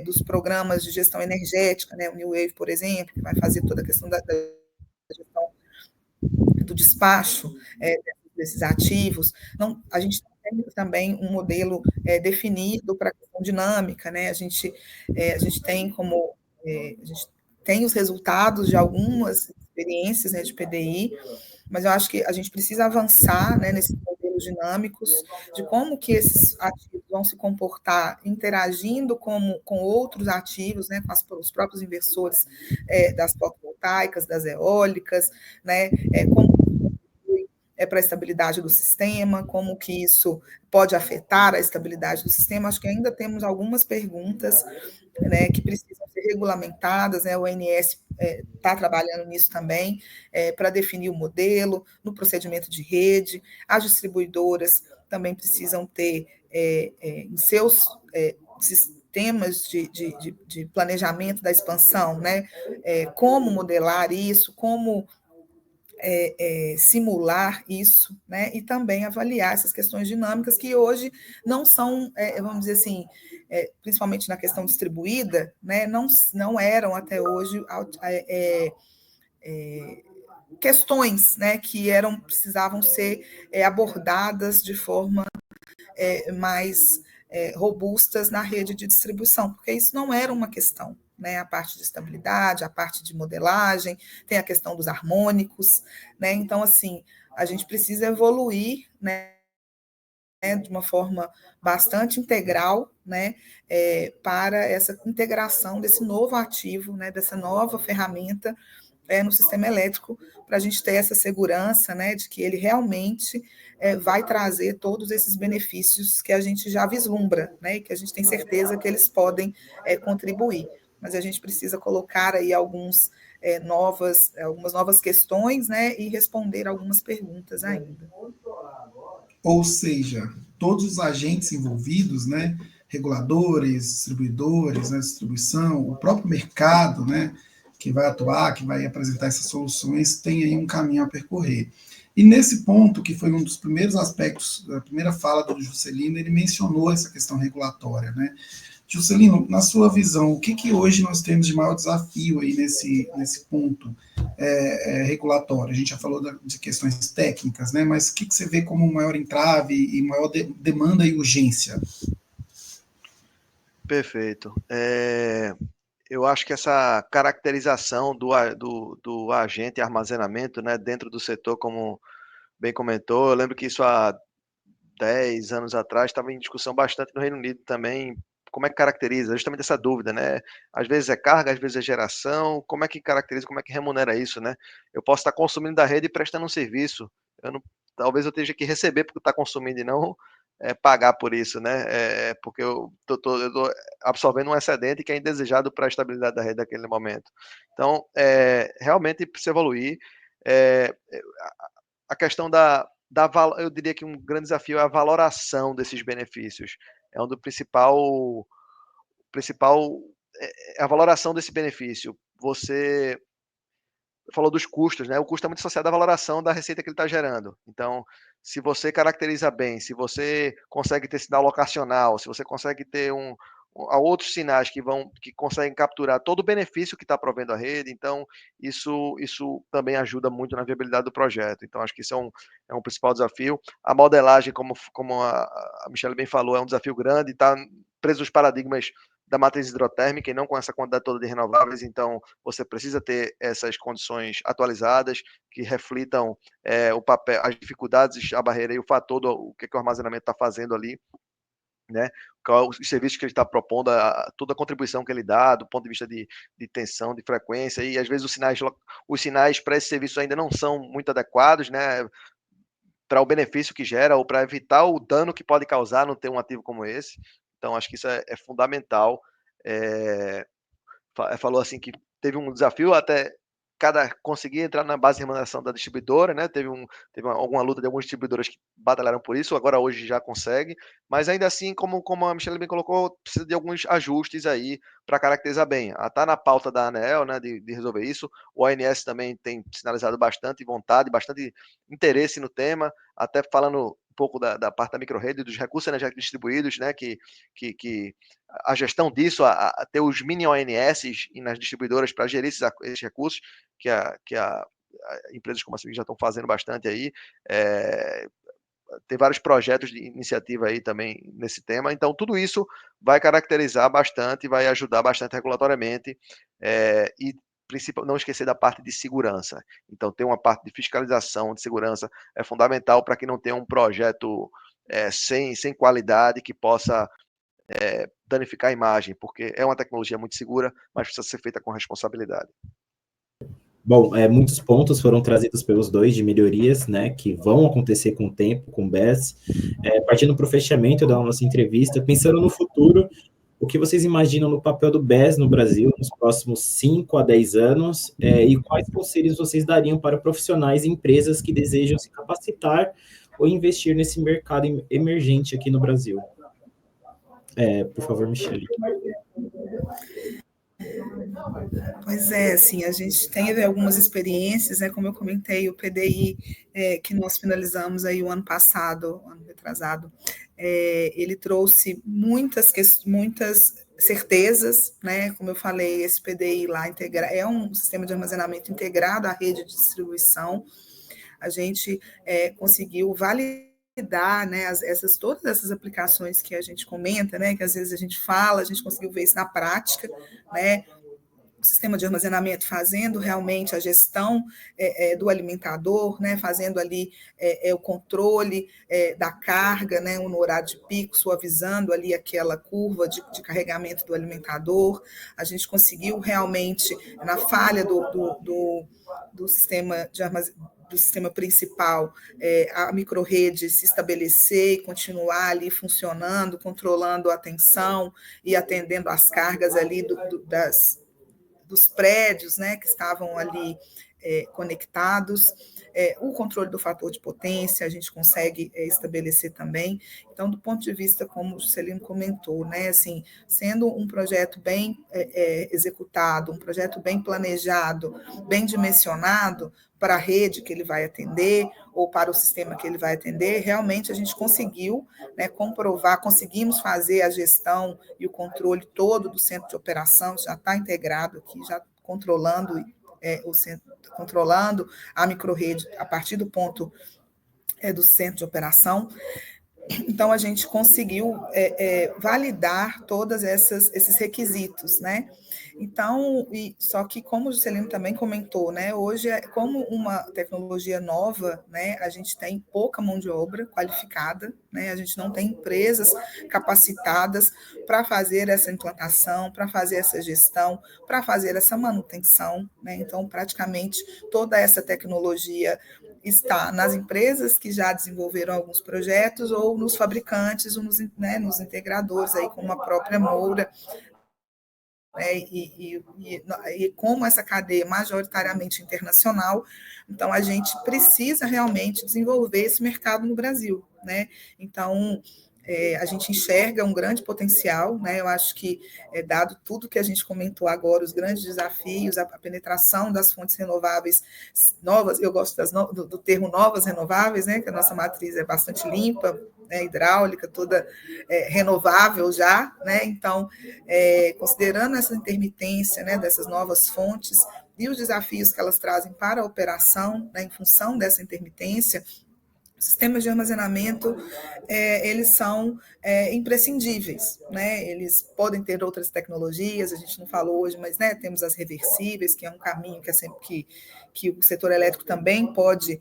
dos programas de gestão energética, né, o New Wave, por exemplo, que vai fazer toda a questão da gestão do despacho desses ativos. Não, a gente tem também um modelo definido para a questão dinâmica, né? A gente tem a gente tem os resultados de algumas experiências, né, de PDI, mas eu acho que a gente precisa avançar, né, nesses modelos dinâmicos, de como que esses ativos vão se comportar interagindo com outros ativos, né, com os próprios inversores das fotovoltaicas, das eólicas, né, como para a estabilidade do sistema, como que isso pode afetar a estabilidade do sistema. Acho que ainda temos algumas perguntas, né, que precisam ser regulamentadas, né, o ONS está trabalhando nisso também, para definir o modelo, no procedimento de rede, as distribuidoras também precisam ter em seus sistemas de planejamento da expansão, né, como modelar isso, como simular isso, né, e também avaliar essas questões dinâmicas que hoje não são, vamos dizer assim, principalmente na questão distribuída, né, não eram até hoje questões, né, que precisavam ser abordadas de forma mais robustas na rede de distribuição, porque isso não era uma questão, né? A parte de estabilidade, a parte de modelagem, tem a questão dos harmônicos, né? Então, assim, a gente precisa evoluir, né, de uma forma bastante integral, né, para essa integração desse novo ativo, né, dessa nova ferramenta no sistema elétrico, para a gente ter essa segurança, né, de que ele realmente vai trazer todos esses benefícios que a gente já vislumbra, né, e que a gente tem certeza que eles podem contribuir. Mas a gente precisa colocar aí algumas novas questões, né, e responder algumas perguntas ainda. Ou seja, todos os agentes envolvidos, né, reguladores, distribuidores, né, distribuição, o próprio mercado, né, que vai atuar, que vai apresentar essas soluções, tem aí um caminho a percorrer. E nesse ponto, que foi um dos primeiros aspectos, da primeira fala do Juscelino, ele mencionou essa questão regulatória, né? Juscelino, na sua visão, o que hoje nós temos de maior desafio aí nesse ponto regulatório? A gente já falou de questões técnicas, né? Mas o que você vê como maior entrave e maior demanda e urgência? Perfeito. Eu acho que essa caracterização do agente armazenamento, né, dentro do setor, como bem comentou, eu lembro que isso há 10 anos atrás estava em discussão bastante no Reino Unido também. Como é que caracteriza? Justamente essa dúvida, né? Às vezes é carga, às vezes é geração. Como é que caracteriza, como é que remunera isso, né? Eu posso estar consumindo da rede e prestando um serviço. Talvez eu tenha que receber porque está consumindo e não pagar por isso, né? Porque eu estou absorvendo um excedente que é indesejado para a estabilidade da rede naquele momento. Então, realmente precisa evoluir. A questão eu diria que um grande desafio é a valoração desses benefícios. É um do principal é a valoração desse benefício. Você falou dos custos, né? O custo é muito associado à valoração da receita que ele está gerando. Então, se você caracteriza bem, se você consegue ter sinal locacional, se você consegue ter outros sinais que conseguem capturar todo o benefício que está provendo a rede, então isso também ajuda muito na viabilidade do projeto. Então, acho que isso é um principal desafio. A modelagem, como a Michelle bem falou, é um desafio grande, está preso os paradigmas da matriz hidrotérmica e não com essa quantidade toda de renováveis, então você precisa ter essas condições atualizadas que reflitam o papel, as dificuldades, a barreira e o fator o que o armazenamento está fazendo ali, né? Qual os serviços que ele está propondo, toda a contribuição que ele dá, do ponto de vista de tensão, de frequência, e às vezes os sinais para esse serviço ainda não são muito adequados, né? Para o benefício que gera ou para evitar o dano que pode causar não ter um ativo como esse. Então, acho que isso é fundamental. Falou assim que teve um desafio até conseguir entrar na base de remuneração da distribuidora, né? Teve alguma luta de algumas distribuidoras que batalharam por isso, agora hoje já consegue, mas ainda assim, como a Michelle bem colocou, precisa de alguns ajustes aí para caracterizar bem. Está na pauta da ANEEL, né, de resolver isso. O ONS também tem sinalizado bastante vontade, bastante interesse no tema, até falando um pouco da parte da microrrede, dos recursos energéticos distribuídos, né, que a gestão disso, a ter os mini ONS nas distribuidoras para gerir esses recursos, que empresas como a CIVIC já estão fazendo bastante aí. Tem vários projetos de iniciativa aí também nesse tema. Então, tudo isso vai caracterizar bastante, vai ajudar bastante regulatoriamente e não esquecer da parte de segurança. Então, ter uma parte de fiscalização, de segurança é fundamental para que não tenha um projeto sem qualidade que possa danificar a imagem, porque é uma tecnologia muito segura, mas precisa ser feita com responsabilidade. Bom, muitos pontos foram trazidos pelos dois de melhorias, né, que vão acontecer com o tempo, com o BES. Partindo para o fechamento da nossa entrevista, pensando no futuro, o que vocês imaginam no papel do BES no Brasil nos próximos 5 a 10 anos, e quais conselhos vocês dariam para profissionais e empresas que desejam se capacitar ou investir nesse mercado emergente aqui no Brasil? Por favor, Michelle. Pois é, assim, a gente teve algumas experiências, né, como eu comentei, o PDI que nós finalizamos aí o ano passado, ano retrasado, ele trouxe muitas certezas, né, como eu falei, esse PDI lá é um sistema de armazenamento integrado à rede de distribuição, a gente conseguiu validar, né, todas essas aplicações que a gente comenta, né, que às vezes a gente fala, a gente conseguiu ver isso na prática, né, o sistema de armazenamento fazendo realmente a gestão do alimentador, né, fazendo ali o controle da carga, né, no horário de pico, suavizando ali aquela curva de carregamento do alimentador. A gente conseguiu realmente, na falha do sistema de armazenamento, do sistema principal, a microrrede se estabelecer e continuar ali funcionando, controlando a tensão e atendendo às cargas ali dos prédios, né, que estavam ali conectados. O controle do fator de potência a gente consegue estabelecer também. Então, do ponto de vista, como o Juscelino comentou, né, assim, sendo um projeto bem executado, um projeto bem planejado, bem dimensionado para a rede que ele vai atender ou para o sistema que ele vai atender, realmente a gente conseguiu, né, comprovar, conseguimos fazer a gestão e o controle todo do centro de operação, já está integrado aqui, já controlando controlando a microrrede a partir do ponto do centro de operação. Então, a gente conseguiu validar todos esses requisitos, né? Então, só que como o Juscelino também comentou, né? Hoje, como uma tecnologia nova, né? A gente tem pouca mão de obra qualificada, né? A gente não tem empresas capacitadas para fazer essa implantação, para fazer essa gestão, para fazer essa manutenção, né? Então, praticamente toda essa tecnologia está nas empresas que já desenvolveram alguns projetos ou nos fabricantes ou nos integradores, aí, como a própria Moura, né, e como essa cadeia é majoritariamente internacional, então a gente precisa realmente desenvolver esse mercado no Brasil, né? Então, a gente enxerga um grande potencial, né? Eu acho que, dado tudo que a gente comentou agora, os grandes desafios, a penetração das fontes renováveis novas, eu gosto do termo novas renováveis, né? Que a nossa matriz é bastante limpa, né, hidráulica, toda renovável já, né? Então, considerando essa intermitência, né, dessas novas fontes e os desafios que elas trazem para a operação, né, em função dessa intermitência, sistemas de armazenamento, eles são imprescindíveis, né? Eles podem ter outras tecnologias, a gente não falou hoje, mas, né, temos as reversíveis, que é um caminho que é sempre que o setor elétrico também pode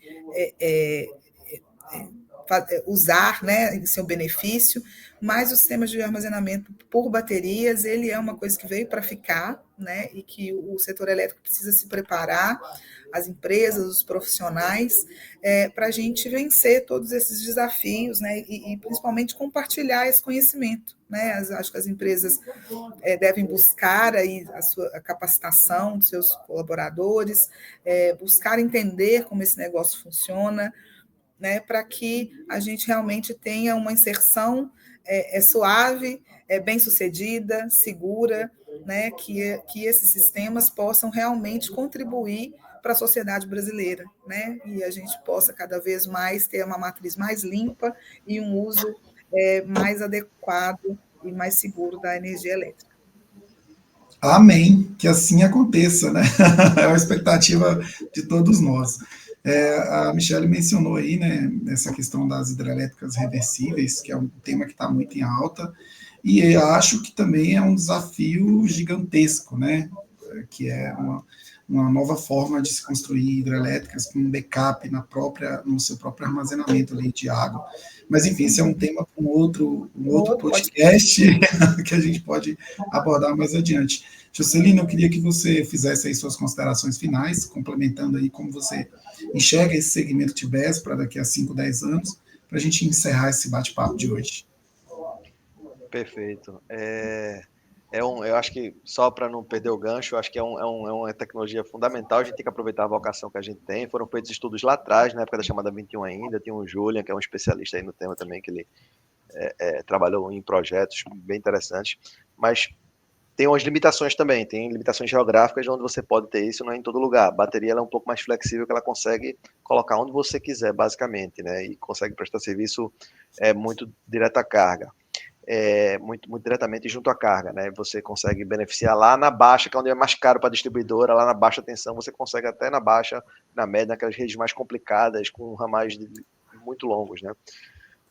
usar, né, em seu benefício, mas o sistema de armazenamento por baterias, ele é uma coisa que veio para ficar, né, e que o setor elétrico precisa se preparar, as empresas, os profissionais, para a gente vencer todos esses desafios, né, e principalmente compartilhar esse conhecimento, né. Acho que as empresas devem buscar aí a capacitação dos seus colaboradores, buscar entender como esse negócio funciona, né, para que a gente realmente tenha uma inserção suave, bem-sucedida, segura, né, que esses sistemas possam realmente contribuir para a sociedade brasileira, né, e a gente possa cada vez mais ter uma matriz mais limpa e um uso mais adequado e mais seguro da energia elétrica. Amém, que assim aconteça, né? É uma expectativa de todos nós. A Michelle mencionou aí, né, essa questão das hidrelétricas reversíveis, que é um tema que está muito em alta, e eu acho que também é um desafio gigantesco, né? Que é uma nova forma de se construir hidrelétricas com um backup no seu próprio armazenamento ali de água. Mas, enfim, esse é um tema para um outro podcast que a gente pode abordar mais adiante. Juscelino, eu queria que você fizesse aí suas considerações finais, complementando aí como você enxerga esse segmento de BES para daqui a 5, 10 anos, para a gente encerrar esse bate-papo de hoje. Perfeito. Eu acho que, só para não perder o gancho, eu acho que é uma tecnologia fundamental, a gente tem que aproveitar a vocação que a gente tem. Foram feitos estudos lá atrás, na época da chamada 21 ainda, tinha o Julian, que é um especialista aí no tema também, que ele trabalhou em projetos bem interessantes, mas tem umas limitações também, tem limitações geográficas onde você pode ter isso, não é em todo lugar. A bateria ela é um pouco mais flexível, que ela consegue colocar onde você quiser, basicamente, né? E consegue prestar serviço muito direto à carga. Muito, muito diretamente junto à carga, né? Você consegue beneficiar lá na baixa, que é onde é mais caro para a distribuidora, lá na baixa tensão, você consegue até na baixa, na média, naquelas redes mais complicadas, com ramais muito longos, né?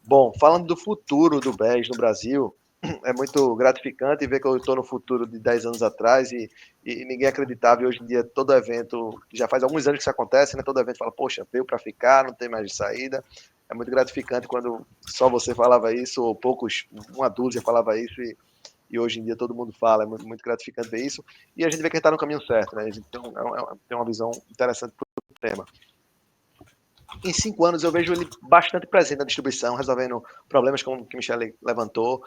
Bom, falando do futuro do BES no Brasil, é muito gratificante ver que eu estou no futuro de 10 anos atrás e ninguém acreditava. E hoje em dia, todo evento, já faz alguns anos que isso acontece, né? Todo evento fala, poxa, veio para ficar, não tem mais de saída. É muito gratificante quando só você falava isso, ou poucos, uma dúzia falava isso, e hoje em dia todo mundo fala. É muito, muito gratificante ver isso. E a gente vê que a gente está no caminho certo, né? A gente tem uma visão interessante para o tema. Em 5 anos eu vejo ele bastante presente na distribuição, resolvendo problemas como o que Michele levantou,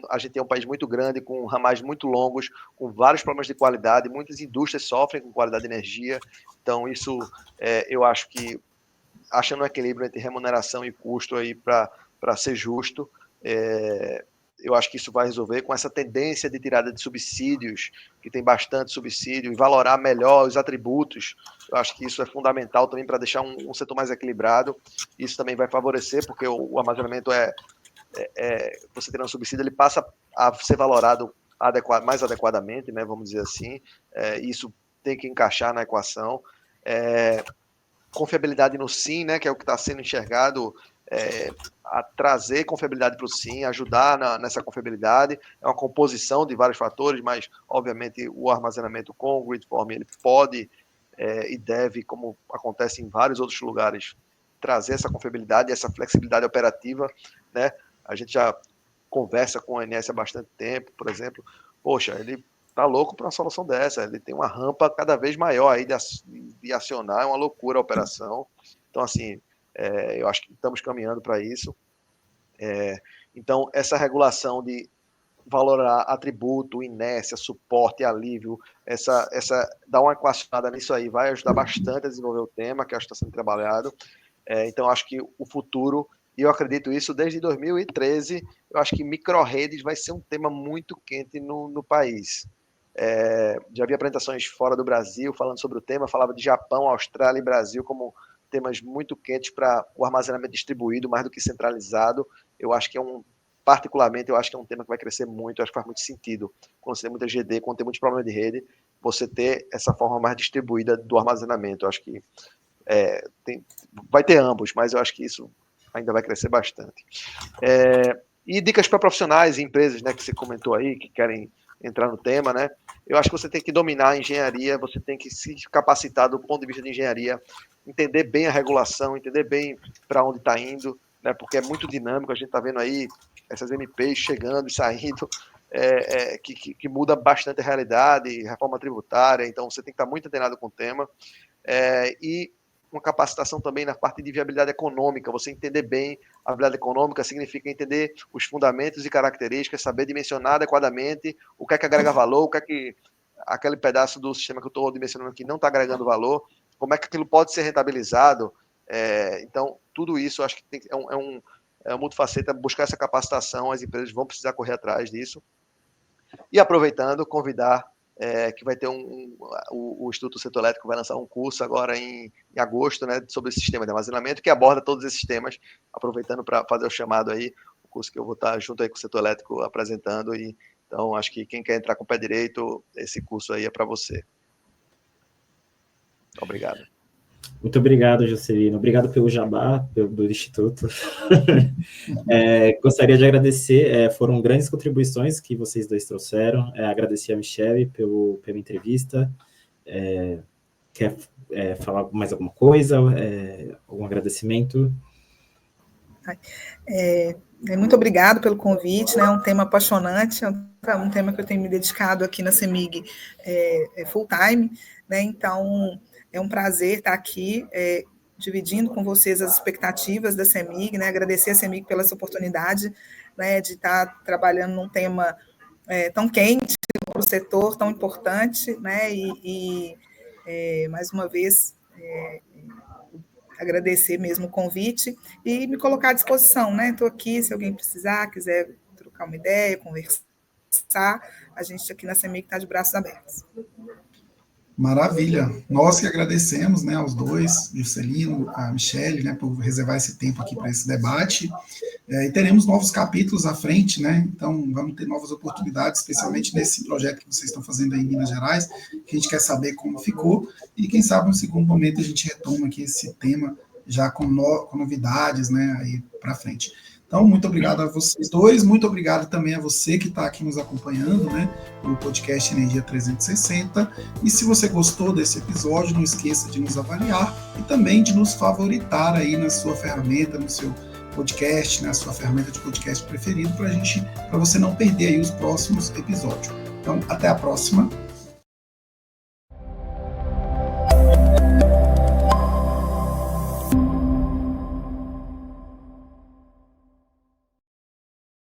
a gente é um país muito grande, com ramais muito longos, com vários problemas de qualidade, muitas indústrias sofrem com qualidade de energia, então isso eu acho que, achando um equilíbrio entre remuneração e custo aí para ser justo, eu acho que isso vai resolver com essa tendência de tirada de subsídios, que tem bastante subsídio, e valorar melhor os atributos. Eu acho que isso é fundamental também para deixar um setor mais equilibrado. Isso também vai favorecer, porque o armazenamento você tendo um subsídio, ele passa a ser valorado mais adequadamente, né, vamos dizer assim. Isso tem que encaixar na equação. Confiabilidade no SIM, né, que é o que está sendo enxergado, a trazer confiabilidade para o SIM, ajudar nessa confiabilidade. É uma composição de vários fatores, mas, obviamente, o armazenamento com o Gridform, ele pode e deve, como acontece em vários outros lugares, trazer essa confiabilidade, essa flexibilidade operativa, né? A gente já conversa com o ONS há bastante tempo, por exemplo. Poxa, ele tá louco para uma solução dessa, ele tem uma rampa cada vez maior aí de acionar, é uma loucura a operação. Então, assim, eu acho que estamos caminhando para isso. Então, essa regulação de valorar atributo, inércia, suporte, alívio, dar uma equacionada nisso aí vai ajudar bastante a desenvolver o tema, que acho que está sendo trabalhado. Então, acho que o futuro, e eu acredito isso desde 2013, eu acho que microredes vai ser um tema muito quente no país. Já vi apresentações fora do Brasil falando sobre o tema, falava de Japão, Austrália e Brasil como temas muito quentes para o armazenamento distribuído, mais do que centralizado. Eu acho que particularmente, eu acho que é um tema que vai crescer muito, eu acho que faz muito sentido, quando você tem muita GD, quando tem muitos problemas de rede, você ter essa forma mais distribuída do armazenamento. Eu acho que vai ter ambos, mas eu acho que isso ainda vai crescer bastante. E dicas para profissionais e empresas, né, que você comentou aí, que querem entrar no tema, né? Eu acho que você tem que dominar a engenharia, você tem que se capacitar do ponto de vista de engenharia, entender bem a regulação, entender bem para onde está indo, né? Porque é muito dinâmico, a gente está vendo aí essas MPs chegando e saindo, que muda bastante a realidade, reforma tributária, então você tem que estar muito antenado com o tema. E uma capacitação também na parte de viabilidade econômica, você entender bem a viabilidade econômica significa entender os fundamentos e características, saber dimensionar adequadamente o que é que agrega valor, o que é que aquele pedaço do sistema que eu estou dimensionando aqui não está agregando valor, como é que aquilo pode ser rentabilizado. Então, tudo isso eu acho que é um multifaceta, buscar essa capacitação, as empresas vão precisar correr atrás disso. E aproveitando, convidar que vai ter o Instituto Setor Elétrico vai lançar um curso agora em agosto, né, sobre esse sistema de armazenamento, que aborda todos esses temas, aproveitando para fazer o chamado aí, o curso que eu vou estar junto aí com o Setor Elétrico apresentando, e então acho que quem quer entrar com o pé direito, esse curso aí é para você. Obrigado. Muito obrigado, Juscelino. Obrigado pelo jabá do Instituto. Gostaria de agradecer, foram grandes contribuições que vocês dois trouxeram. Agradecer a Michele pela entrevista. Quer falar mais alguma coisa? Algum agradecimento? Muito obrigado pelo convite, né? É um tema apaixonante, é um tema que eu tenho me dedicado aqui na CEMIG full time, né? Então, é um prazer estar aqui dividindo com vocês as expectativas da CEMIG, né? Agradecer a CEMIG pela essa oportunidade, né, de estar trabalhando num tema tão quente para o setor, tão importante, né? Mais uma vez, agradecer mesmo o convite e me colocar à disposição, né? Estou aqui, se alguém precisar, quiser trocar uma ideia, conversar, a gente aqui na CEMIG está de braços abertos. Maravilha. Nós que agradecemos, né, aos dois, Juscelino, a Michele, né, por reservar esse tempo aqui para esse debate. E teremos novos capítulos à frente, né? Então vamos ter novas oportunidades, especialmente nesse projeto que vocês estão fazendo aí em Minas Gerais, que a gente quer saber como ficou, e quem sabe no segundo momento a gente retoma aqui esse tema já com novidades, né, aí para frente. Então, muito obrigado a vocês dois, muito obrigado também a você que está aqui nos acompanhando, né, no podcast Energia 360, e se você gostou desse episódio, não esqueça de nos avaliar e também de nos favoritar aí na sua ferramenta, no seu podcast, na sua ferramenta de podcast preferido, para você não perder aí os próximos episódios. Então, até a próxima.